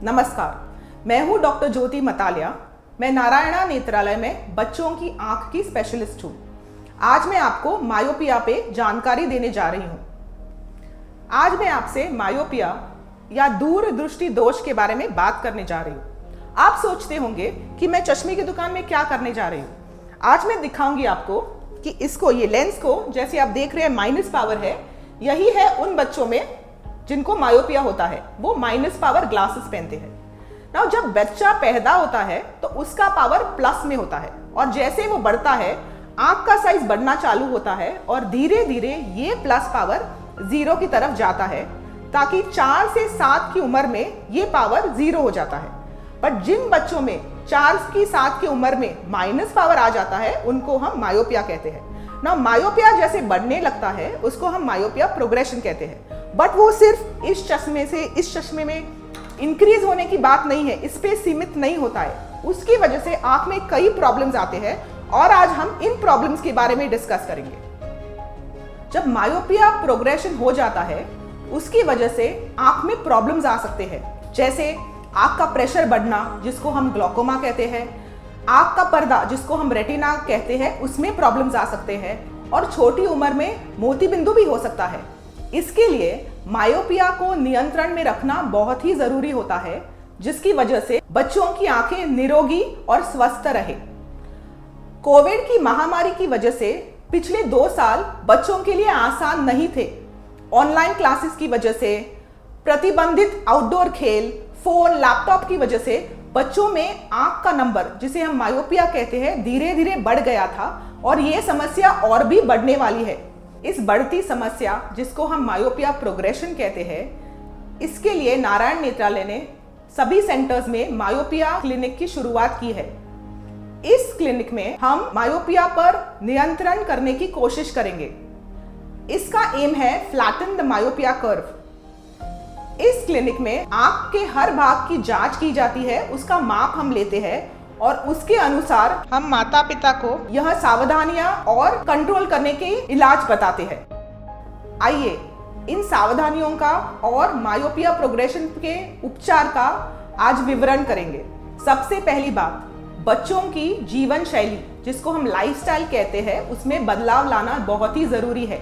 नमस्कार, मैं हूं डॉक्टर ज्योति मतालिया। मैं नारायणा नेत्रालय में बच्चों की आंख की स्पेशलिस्ट हूं। आज मैं आपको मायोपिया पे जानकारी देने जा रही हूं। आज मैं आपसे मायोपिया या दूरदृष्टि दोष के बारे में बात करने जा रही हूं। आप सोचते होंगे कि मैं चश्मे की दुकान में क्या करने जा रही हूं। आज मैं दिखाऊंगी आपको कि इसको, ये लेंस को, जैसे आप देख रहे हैं माइनस पावर है, यही है उन बच्चों में जिनको मायोपिया होता है, वो माइनस पावर ग्लासेस पहनते हैं। नाउ जब बच्चा पैदा होता है तो उसका पावर प्लस में होता है और जैसे वो बढ़ता है आंख का साइज बढ़ना चालू होता है और धीरे धीरे ये प्लस पावर 0 की तरफ जाता है, ताकि 4 से 7 की उम्र में ये पावर 0 हो जाता है। बट जिन बच्चों में 4 की 7 की उम्र में माइनस पावर आ जाता है उनको हम मायोपिया कहते हैं। ना मायोपिया जैसे बढ़ने लगता है उसको हम मायोपिया प्रोग्रेशन कहते हैं। बट वो सिर्फ इस चश्मे से इस चश्मे में इंक्रीज होने की बात नहीं है, इस पे सीमित नहीं होता है। उसकी वजह से आंख में कई प्रॉब्लम्स आते हैं और आज हम इन प्रॉब्लम्स के बारे में डिस्कस करेंगे। जब मायोपिया प्रोग्रेशन हो जाता है उसकी वजह से आंख में प्रॉब्लम्स आ सकते हैं, जैसे आंख का प्रेशर बढ़ना जिसको हम ग्लूकोमा कहते हैं, आंख का पर्दा जिसको हम रेटिना कहते हैं उसमें प्रॉब्लम्स आ सकते हैं और छोटी उम्र में मोतीबिंदु भी हो सकता है। इसके लिए मायोपिया को नियंत्रण में रखना बहुत ही जरूरी होता है, जिसकी वजह से बच्चों की आंखें निरोगी और स्वस्थ रहे। कोविड की महामारी की वजह से पिछले 2 साल बच्चों के लिए आसान नहीं थे। ऑनलाइन क्लासेस की वजह से, प्रतिबंधित आउटडोर खेल, फोन, लैपटॉप की वजह से बच्चों में आंख का नंबर, जिसे हम मायोपिया कहते हैं, धीरे धीरे बढ़ गया था और ये समस्या और भी बढ़ने वाली है। इस बढ़ती समस्या जिसको हम मायोपिया प्रोग्रेशन कहते हैं, इसके लिए नारायण नेत्रालय ने सभी सेंटर्स में मायोपिया क्लिनिक की शुरुआत की है। इस क्लिनिक में हम मायोपिया पर नियंत्रण करने की कोशिश करेंगे। इसका एम है फ्लैटन द मायोपिया कर्व। इस क्लिनिक में आंख के हर भाग की जांच की जाती है, उसका माप हम लेते हैं और उसके अनुसार हम माता पिता को यह सावधानियां और कंट्रोल करने के इलाज बताते हैं। आइए इन सावधानियों का और मायोपिया प्रोग्रेशन के उपचार का आज विवरण करेंगे। सबसे पहली बात, बच्चों की जीवन शैली जिसको हम लाइफस्टाइल कहते हैं, उसमें बदलाव लाना बहुत ही जरूरी है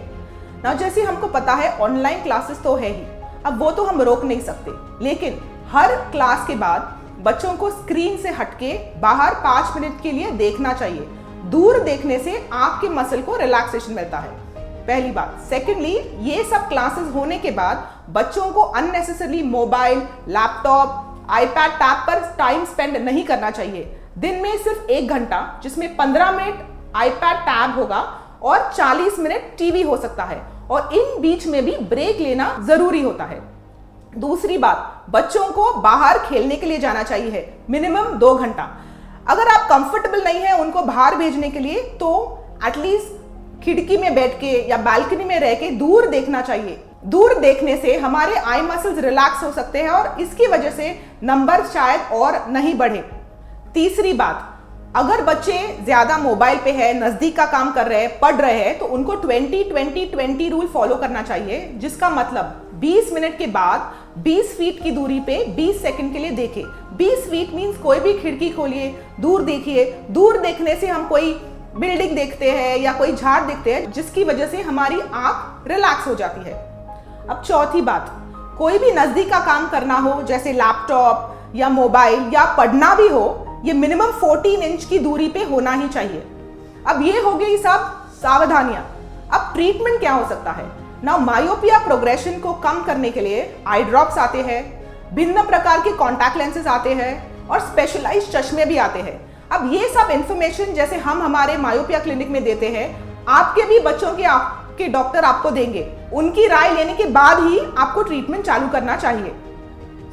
ना। जैसे हमको पता है ऑनलाइन क्लासेस तो है ही, अब वो तो हम रोक नहीं सकते, लेकिन हर क्लास के बाद बच्चों को स्क्रीन से हटके बाहर 5 मिनट के लिए देखना चाहिए। दूर देखने से आंख के मसल को रिलैक्सेशन मिलता है, पहली बात। सेकेंडली, ये सब क्लासेस होने के बाद बच्चों को unnecessarily mobile, laptop, iPad, tab पर टाइम स्पेंड नहीं करना चाहिए। दिन में सिर्फ 1 घंटा, जिसमें 15 मिनट आईपैड, टैब होगा और 40 मिनट टीवी हो सकता है, और इन बीच में भी ब्रेक लेना जरूरी होता है। दूसरी बात, बच्चों को बाहर खेलने के लिए जाना चाहिए, मिनिमम 2 घंटा। अगर आप कंफर्टेबल नहीं है उनको बाहर भेजने के लिए, तो एटलीस्ट खिड़की में बैठ के या बालकनी में रह के दूर देखना चाहिए। दूर देखने से हमारे आई मसल्स रिलैक्स हो सकते हैं और इसकी वजह से नंबर शायद और नहीं बढ़े। तीसरी बात, अगर बच्चे ज्यादा मोबाइल पे है, नजदीक का काम कर रहे हैं, पढ़ रहे हैं, तो उनको 20-20-20 रूल फॉलो करना चाहिए, जिसका मतलब 20 मिनट के बाद 20 फीट की दूरी पे 20 सेकंड के लिए देखें। 20 फीट मींस कोई भी खिड़की खोलिए, दूर देखिए। दूर देखने से हम कोई बिल्डिंग देखते हैं या कोई झाड़ देखते हैं, जिसकी वजह से हमारी आंख रिलैक्स हो जाती है। अब चौथी बात, कोई भी नजदीक का काम करना हो, जैसे लैपटॉप या मोबाइल या पढ़ना भी हो, ये मिनिमम 14 इंच की दूरी पे होना ही चाहिए। अब ये हो गई सब सावधानियां। अब ट्रीटमेंट क्या हो सकता है ना। मायोपिया प्रोग्रेशन को कम करने के लिए आई ड्रॉप्स आते हैं, भिन्न प्रकार के कॉन्टैक्ट लेंसेज आते हैं और स्पेशलाइज्ड चश्मे भी आते हैं। अब ये सब इंफॉर्मेशन जैसे हम हमारे मायोपिया क्लिनिक में देते हैं, आपके भी बच्चों के आपके डॉक्टर आपको देंगे। उनकी राय लेने के बाद ही आपको ट्रीटमेंट चालू करना चाहिए।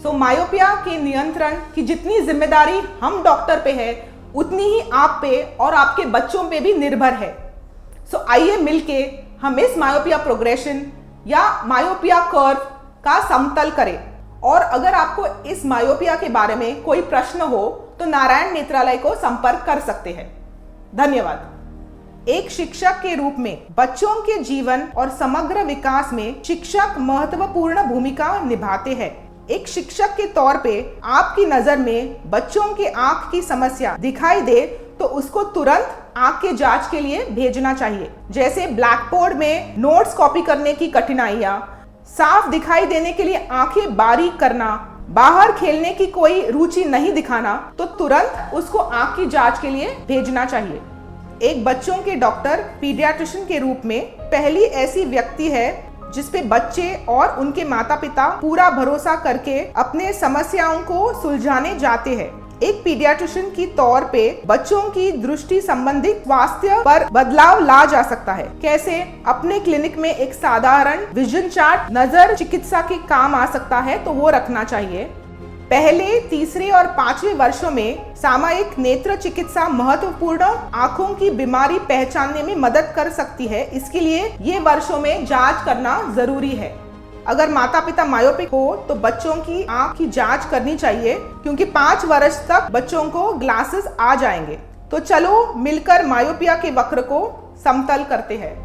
सो मायोपिया के नियंत्रण की जितनी जिम्मेदारी हम डॉक्टर पे है, उतनी ही आप पे और आपके बच्चों पे भी निर्भर है। सो आइए मिलके हम इस मायोपिया प्रोग्रेशन या मायोपिया कर्व का समतल करें। और अगर आपको इस मायोपिया के बारे में कोई प्रश्न हो तो नारायण नेत्रालय को संपर्क कर सकते हैं। धन्यवाद। एक शिक्षक के रूप में बच्चों के जीवन और समग्र विकास में शिक्षक महत्वपूर्ण भूमिका निभाते हैं। एक शिक्षक के तौर पे आपकी नजर में बच्चों के आंख की समस्या दिखाई दे तो उसको तुरंत आंख के जांच के लिए भेजना चाहिए। जैसे ब्लैक बोर्ड में नोट्स कॉपी करने की कठिनाइयां, साफ दिखाई देने के लिए आंखें बारीक करना, बाहर खेलने की कोई रुचि नहीं दिखाना, तो तुरंत उसको आंख की जांच के लिए भेजना चाहिए। एक बच्चों के डॉक्टर पीडियाट्रिशियन के रूप में पहली ऐसी व्यक्ति है जिस पे बच्चे और उनके माता पिता पूरा भरोसा करके अपने समस्याओं को सुलझाने जाते हैं। एक पीडियाट्रिशियन की तौर पे बच्चों की दृष्टि संबंधित स्वास्थ्य पर बदलाव ला जा सकता है। कैसे? अपने क्लिनिक में एक साधारण विजन चार्ट नजर चिकित्सा के काम आ सकता है, तो वो रखना चाहिए। पहले, तीसरे और 5वें वर्षों में सामयिक नेत्र चिकित्सा महत्वपूर्ण आंखों की बीमारी पहचानने में मदद कर सकती है। इसके लिए ये वर्षों में जांच करना जरूरी है। अगर माता पिता मायोपिक हो तो बच्चों की आंख की जांच करनी चाहिए, क्योंकि 5 वर्ष तक बच्चों को ग्लासेस आ जाएंगे। तो चलो मिलकर मायोपिया के वक्र को समतल करते हैं।